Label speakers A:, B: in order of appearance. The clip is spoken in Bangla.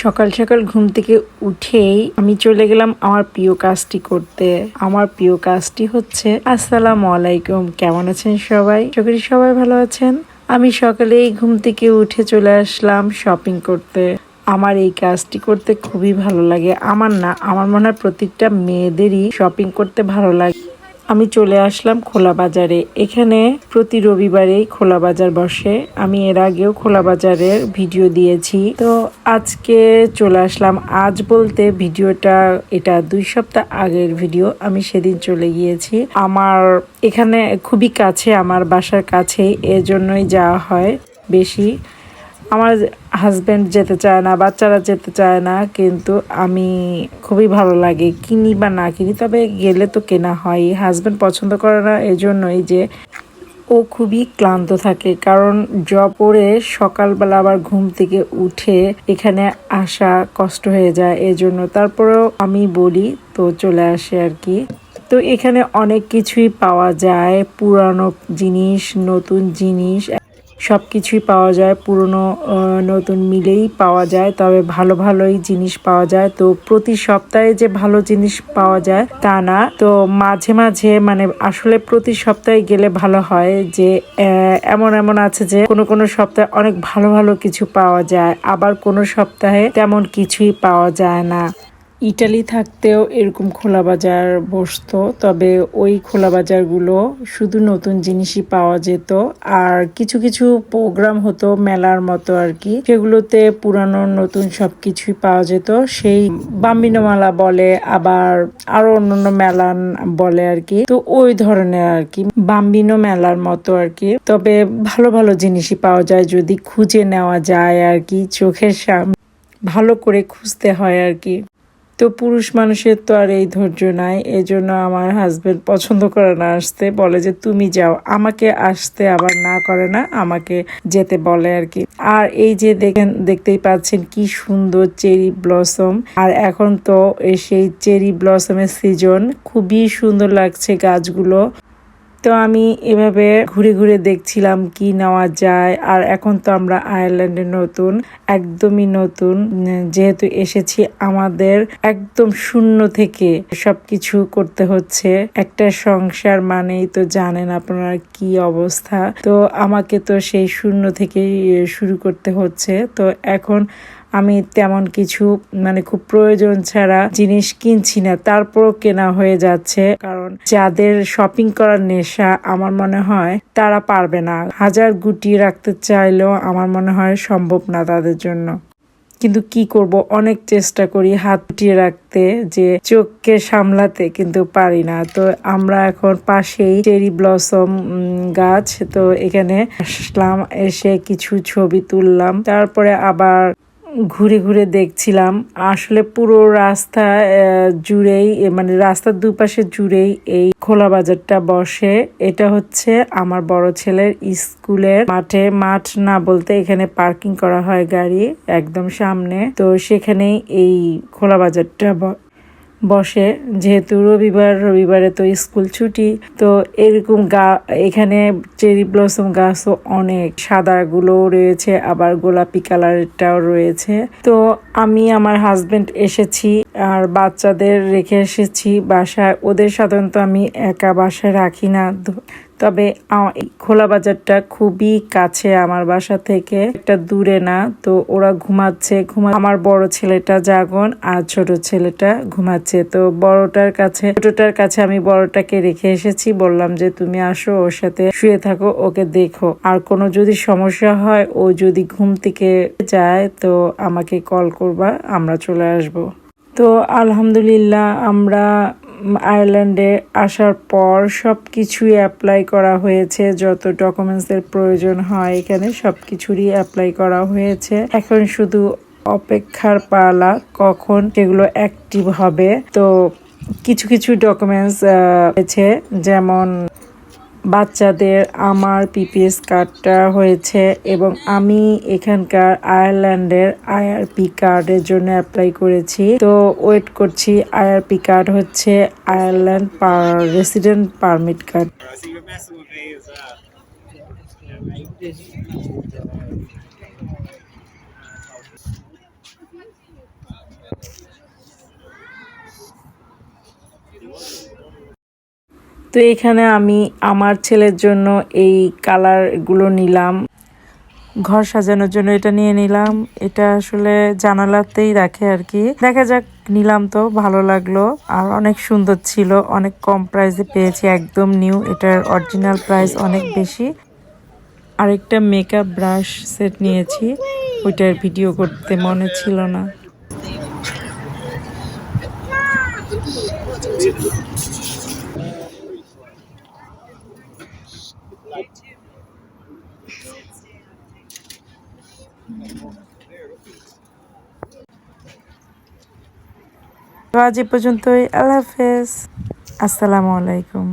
A: সকাল সকাল ঘুম থেকে উঠেই আমি চলে গেলাম আমার প্রিয় কাজটি করতে। আমার প্রিয় কাজটি হচ্ছে আসসালামু আলাইকুম। কেমন আছেন সবাই? আশা করি সবাই ভালো আছেন। আমি সকালেই ঘুম থেকে উঠে চলে আসলাম শপিং করতে। আমার এই কাজটি করতে খুবই ভালো লাগে। আমার মনে হয় প্রত্যেকটা মেয়েদেরই শপিং করতে ভালো লাগে। আমি চলে আসলাম খোলা বাজারে। এখানে প্রতি রবিবারেই খোলা বাজার বসে। আমি এর আগেও খোলা বাজারের ভিডিও দিয়েছি। তো আজকে চলে আসলাম। আজ বলতে এটা 2 সপ্তাহ আগের ভিডিও। আমি সেদিন চলে গিয়েছি। আমার এখানে খুবই কাছে, আমার বাসার কাছেই, এজন্যই যাওয়া হয় বেশি। আমার হাজব্যান্ড যেতে চায় না, বাচ্চারা যেতে চায় না, কিন্তু আমি খুবই ভালো লাগে, কিনি বা না কিনি, তবে গেলে তো কেনা হয়। হাজব্যান্ড পছন্দ করে না, এজন্যই যে ও খুবই ক্লান্ত থাকে, কারণ জব করে সকালবেলা আবার ঘুম থেকে উঠে এখানে আসা কষ্ট হয়ে যায়, এজন্য। তারপরেও আমি বলি তো চলে আসে আর কি। তো এখানে অনেক কিছুই পাওয়া যায়, পুরানো জিনিস, নতুন জিনিস, সবকিছুই পাওয়া যায়। পুরনো নতুন মিলেই পাওয়া যায়, তবে ভালো ভালোই জিনিস পাওয়া যায়। তো প্রতি সপ্তাহে যে ভালো জিনিস পাওয়া যায় তা না, তো মাঝে মাঝে মানে আসলে প্রতি সপ্তাহে গেলে ভালো হয়। যে এমন এমন আছে যে কোনো কোনো সপ্তাহে অনেক ভালো ভালো কিছু পাওয়া যায়, আবার কোনো সপ্তাহে তেমন কিছুই পাওয়া যায় না। ইটালি থাকতেও এরকম খোলা বাজার বসতো, তবে ওই খোলা বাজারগুলো শুধু নতুন জিনিসই পাওয়া যেত, আর কিছু কিছু প্রোগ্রাম হতো মেলার মতো আর কি, সেগুলোতে পুরানো নতুন সবকিছুই পাওয়া যেত। সেই বাম্বিনো মেলা বলে, আবার আরো অন্যান্য মেলা বলে আর কি। তো ওই ধরনের আর কি, বাম্বিনো মেলার মতো আর কি, তবে ভালো ভালো জিনিসই পাওয়া যায় যদি খুঁজে নেওয়া যায় আর কি, চোখের সামনে ভালো করে খুঁজতে হয় আর কি। তো পুরুষ মানুষের তো আর এই ধৈর্য নাই, এজন্য আমার হাজবেন্ড পছন্দ করে না আসতে, বলে যে তুমি যাও। আমাকে আসতে আবার না করে না, আমাকে যেতে বলে আর কি। আর এই যে দেখতেই পাচ্ছেন কি সুন্দর চেরি ব্লসম, আর এখন তো সেই চেরি ব্লসমের সিজন, খুবই সুন্দর লাগছে গাছগুলো। তো আমি এভাবে ঘুরে ঘুরে দেখছিলাম কি নেওয়া যায়। আর এখন তো আমরা আয়ারল্যান্ডে নতুন, একদমই নতুন, যেহেতু এসেছি, আমাদের একদম শূন্য থেকে সবকিছু করতে হচ্ছে। একটা সংসার মানেই তো জানেন আপনারা কি অবস্থা। তো আমাকে তো সেই শূন্য থেকেই শুরু করতে হচ্ছে। তো এখন আমি তেমন কিছু মানে খুব প্রয়োজন ছাড়া জিনিস কিনছি না, তারপরও কেনা হয়ে যাচ্ছে, কারণ যাদের শপিং করার নেশা আমার মনে হয় তারা পারবে না। হাজার গুটিয়ে রাখতে চাইলেও আমার মনে হয় সম্ভব না তাদের জন্য। কিন্তু কি করব, অনেক চেষ্টা করি হাত গুটিয়ে রাখতে, যে চোখকে সামলাতে, কিন্তু পারি না। তো আমরা এখন পাশেই চেরি ব্লসম গাছ, তো এখানে আসলাম, এসে কিছু ছবি তুললাম, তারপরে আবার ঘুরে ঘুরে দেখছিলাম। আসলে পুরো রাস্তা জুড়েই, মানে রাস্তার দুপাশে জুড়েই এই খোলা বাজারটা বসে। এটা হচ্ছে আমার বড় ছেলের স্কুলের মাঠে, মাঠ না বলতে এখানে পার্কিং করা হয় গাড়ি একদম সামনে, তো সেখানেই এই খোলা বাজারটা বসে। যেহেতু রবিবারে তো স্কুল ছুটি, তো এরকম এখানে চেরি ব্লসম গাছও অনেক, সাদা গুলো রয়েছে, আবার গোলাপি কালারেরটাও রয়েছে। তো আমি আমার হাজবেন্ড এসেছি, আর বাচ্চাদের রেখে এসেছি বাসায়। ওদের সাধারণত আমি একা বাসায় রাখি না, তবে খোলা বাজারটা খুবই কাছে আমার বাসা থেকে, একটা দূরে না। তো ওরা ঘুমাচ্ছে, আমার বড় ছেলেটা জাগন আর ছোট ছেলেটা ঘুমাচ্ছে। তো ছোটটার কাছে আমি বড়টাকে রেখে এসেছি, বললাম যে তুমি আসো, ওর সাথে শুয়ে থাকো, ওকে দেখো, আর কোনো যদি সমস্যা হয়, ও যদি ঘুম থেকে যায় তো আমাকে কল করবা, আমরা চলে আসব। তো আলহামদুলিল্লাহ, আমরা আয়ারল্যান্ডে আসার পর সব কিছুই অ্যাপ্লাই করা হয়েছে, যত ডকুমেন্টসের প্রয়োজন হয় এখানে সব কিছুরই অ্যাপ্লাই করা হয়েছে। এখন শুধু অপেক্ষার পালা কখন সেগুলো অ্যাক্টিভ হবে। তো কিছু কিছু ডকুমেন্টস হয়েছে, যেমন বাচ্চাদের আমার পিপিএস কার্ডটা হয়েছে, এবং আমি এখানকার আয়ারল্যান্ডের আইআরপি কার্ডের জন্য অ্যাপ্লাই করেছি। তো ওয়েট করছি, আইআরপি কার্ড হচ্ছে আয়ারল্যান্ড রেসিডেন্ট পারমিট কার্ড। তো এখানে আমি আমার ছেলের জন্য এই কালারগুলো নিলাম, ঘর সাজানোর জন্য এটা নিয়ে নিলাম। এটা আসলে জানালাতেই রাখে আর কি, দেখা যাক, নিলাম তো ভালো লাগলো আর অনেক সুন্দর ছিল, অনেক কম প্রাইসে পেয়েছি, একদম নিউ। এটার অরিজিনাল প্রাইস অনেক বেশি। আরেকটা মেকআপ ব্রাশ সেট নিয়েছি, ওইটার ভিডিও করতে মনে ছিল না। তো আজ এ পর্যন্তই, আল্লাহ হাফেজ, আসসালামু আলাইকুম।